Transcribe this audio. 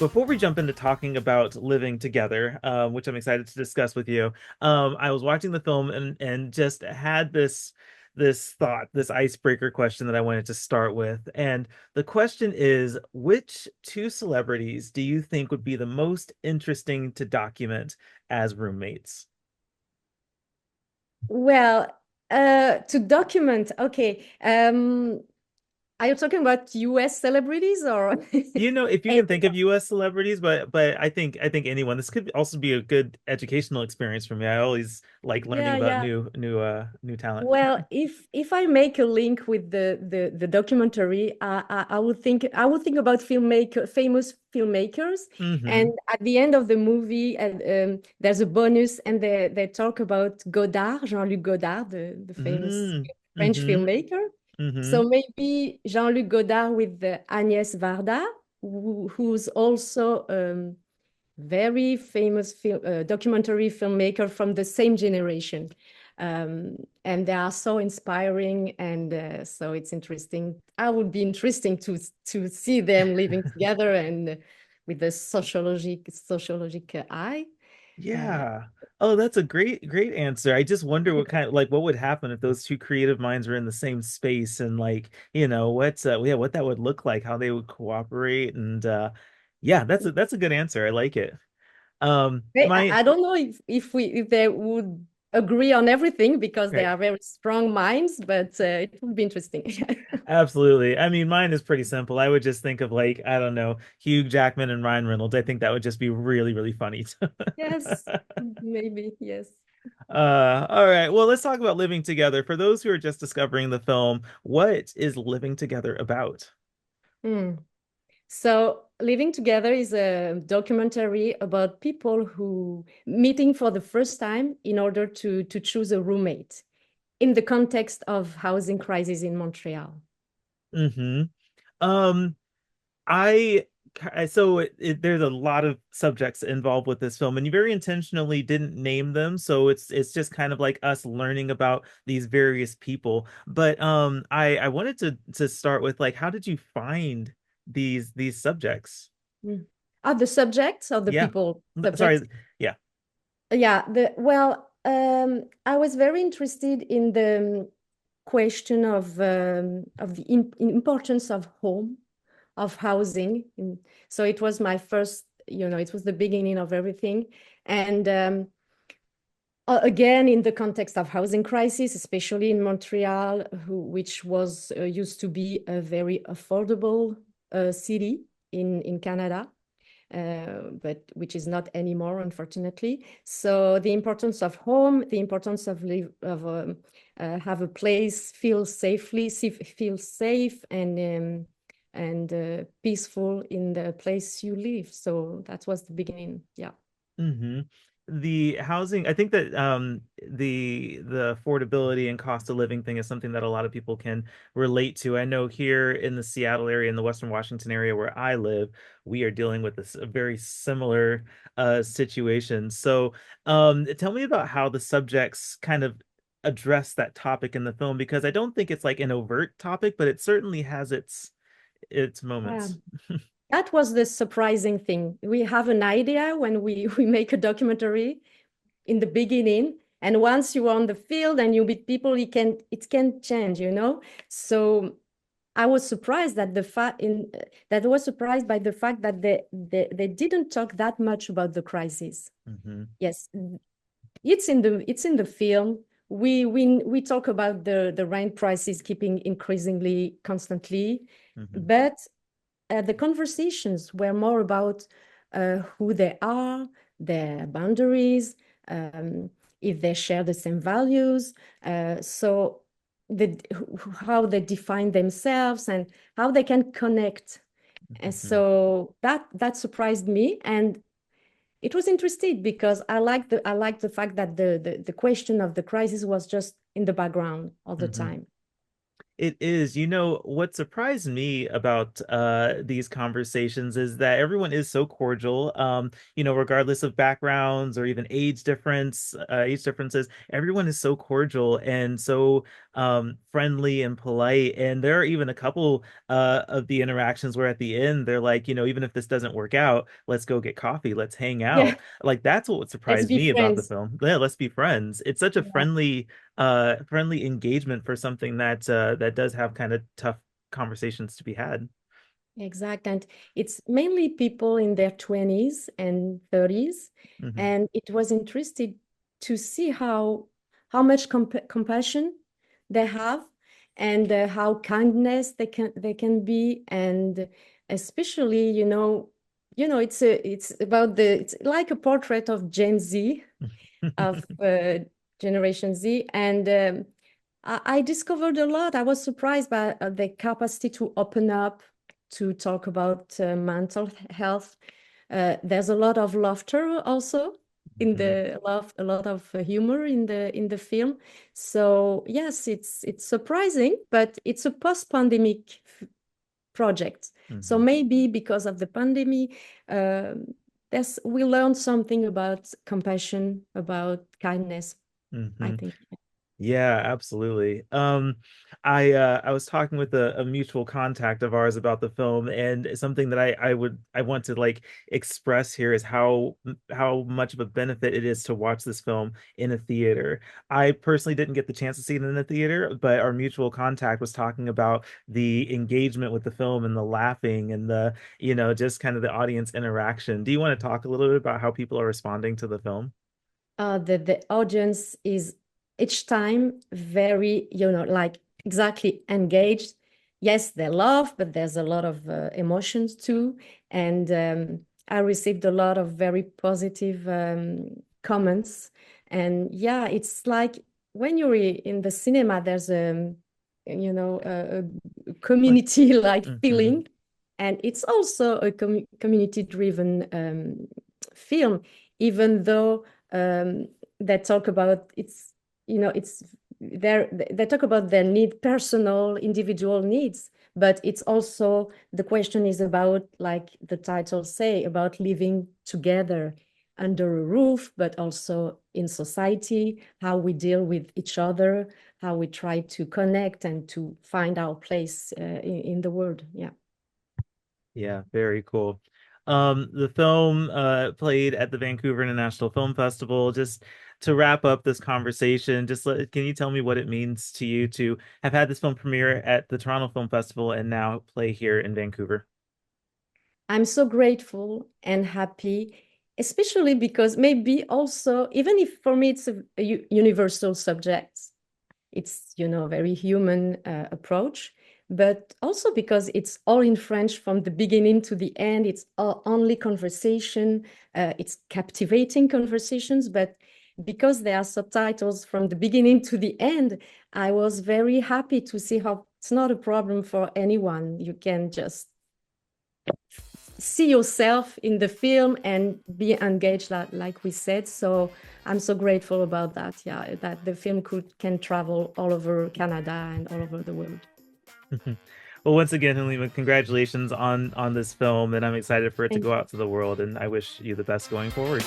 before we jump into talking about living together, which I'm excited to discuss with you, I was watching the film and just had this thought, this icebreaker question that I wanted to start with. And the question is, which two celebrities do you think would be the most interesting to document as roommates? Well, to document, okay. Are you talking about US celebrities or If you can think of anyone? US celebrities, but I think anyone. This could also be a good educational experience for me. I always like learning Yeah, about yeah. new talent. Well, if I make a link with the documentary, I would think about famous filmmakers, and Hmm. at the end of the movie, and there's a bonus, and they talk about Godard, Jean-Luc Godard, the famous Mm. French Hmm. filmmaker. Hmm. So maybe Jean-Luc Godard with Agnès Varda, who's also very famous documentary filmmaker from the same generation. And they are so inspiring, and so it's interesting. I would be interesting to see them living together and with the sociologic eye. Uh, Yeah. Oh, that's a great answer. I just wonder what would happen if those two creative minds were in the same space and what that would look like, how they would cooperate and yeah, that's a good answer. I like it. My I don't know if they would agree on everything because they right. are very strong minds, but it would be interesting. Absolutely. I mean, mine is pretty simple. I would just think of I don't know, Hugh Jackman and Ryan Reynolds. I think that would just be really, really funny. Yes, maybe, yes. All right. Well, let's talk about living together. For those who are just discovering the film, what is living together about? Hmm. So, Living Together is a documentary about people who meeting for the first time in order to choose a roommate in the context of housing crisis in Montreal. Hmm. Um, I there's a lot of subjects involved with this film, and you very intentionally didn't name them, so it's just kind of like us learning about these various people. But I wanted to start with how did you find these subjects? Mm. Are the subjects of the Yeah. people Sorry. subjects? Yeah. Yeah, I was very interested in the question of the importance of home, of housing. So it was my first, it was the beginning of everything. And again, in the context of housing crisis, especially in Montreal, which was used to be a very affordable city in Canada, but which is not anymore, unfortunately. So the importance of home, the importance of live of have a place, feel safe and peaceful in the place you live. So that was the beginning. Yeah. Hmm. The housing, I think that the affordability and cost of living thing is something that a lot of people can relate to. I know here in the Seattle area, in the Western Washington area where I live, we are dealing with this a very similar situation. So, tell me about how the subjects kind of address that topic in the film because I don't think it's like an overt topic, but it certainly has its Yeah. moments. That was the surprising thing. We have an idea when we make a documentary in the beginning, and once you're on the field and you meet people, it can change. So I was surprised that the fact in that I was surprised by the fact that they didn't talk that much about the crisis. Hmm. Yes, it's in the film. We talk about the rent prices keeping increasingly constantly, Hmm. but the conversations were more about who they are, their boundaries, um, if they share the same values. So how they define themselves and how they can connect. And Hmm. so that surprised me, and it was interesting because I like the fact that the question of the crisis was just in the background all the Hmm. time. It is. You know, what surprised me about these conversations is that everyone is so cordial. Regardless of backgrounds or even age differences, everyone is so cordial and so friendly and polite. And there are even a couple of the interactions where at the end they're like, even if this doesn't work out, let's go get coffee, let's hang Yeah, out. Like that's what let's surprised be me about the friends. film. Yeah, let's be friends. It's such a Yeah. friendly engagement for something that does have kind of tough conversations to be had. Exact. And it's mainly people in their 20s and 30s. Hmm. And it was interesting to see how much compassion they have and how kindness they can be. And especially, it's about it's like a portrait of Gen Z, of Generation Z. And I discovered a lot. I was surprised by the capacity to open up, to talk about mental health. There's a lot of laughter also in Hmm. the love, a lot of humor in the film. So yes, it's surprising, but it's a post-pandemic project. So Hmm. maybe because of the pandemic, um we learned something about compassion, about kindness, I Hmm. think. Yeah, absolutely. I was talking with a mutual contact of ours about the film, and something that I want to like express here is how much of a benefit it is to watch this film in a theater. I personally didn't get the chance to see it in the theater, but our mutual contact was talking about the engagement with the film and the laughing and just kind of the audience interaction. Do you want to talk a little bit about how people are responding to the film? The audience is each time very, like exactly engaged. Yes, they love, but there's a lot of emotions too. And I received a lot of very positive comments. And yeah, it's like when you're in the cinema, there's a Like, community like hmm. feeling. And it's also a community driven film, even though um, that talk about it's they talk about their personal individual needs, but it's also the question is about, like the title say, about living together under a roof, but also in society, how we deal with each other, how we try to connect and to find our place in the world. Yeah. Yeah, very cool. The film played at the Vancouver International Film Festival. Just to wrap up this conversation, can you tell me what it means to you to have had this film premiere at the Toronto Film Festival and now play here in Vancouver? I'm so grateful and happy, especially because maybe also, even if for me it's a universal subject, it's, very human approach, but also because it's all in French from the beginning to the end. It's all only conversation. It's captivating conversations, but because there are subtitles from the beginning to the end, I was very happy to see how it's not a problem for anyone. You can just see yourself in the film and be engaged, like we said. So I'm so grateful about that. Yeah, that the film can travel all over Canada and all over the world. Well, once again, Halima, congratulations on this film, and I'm excited for it to Thank go you. out to the world, and I wish you the best going forward.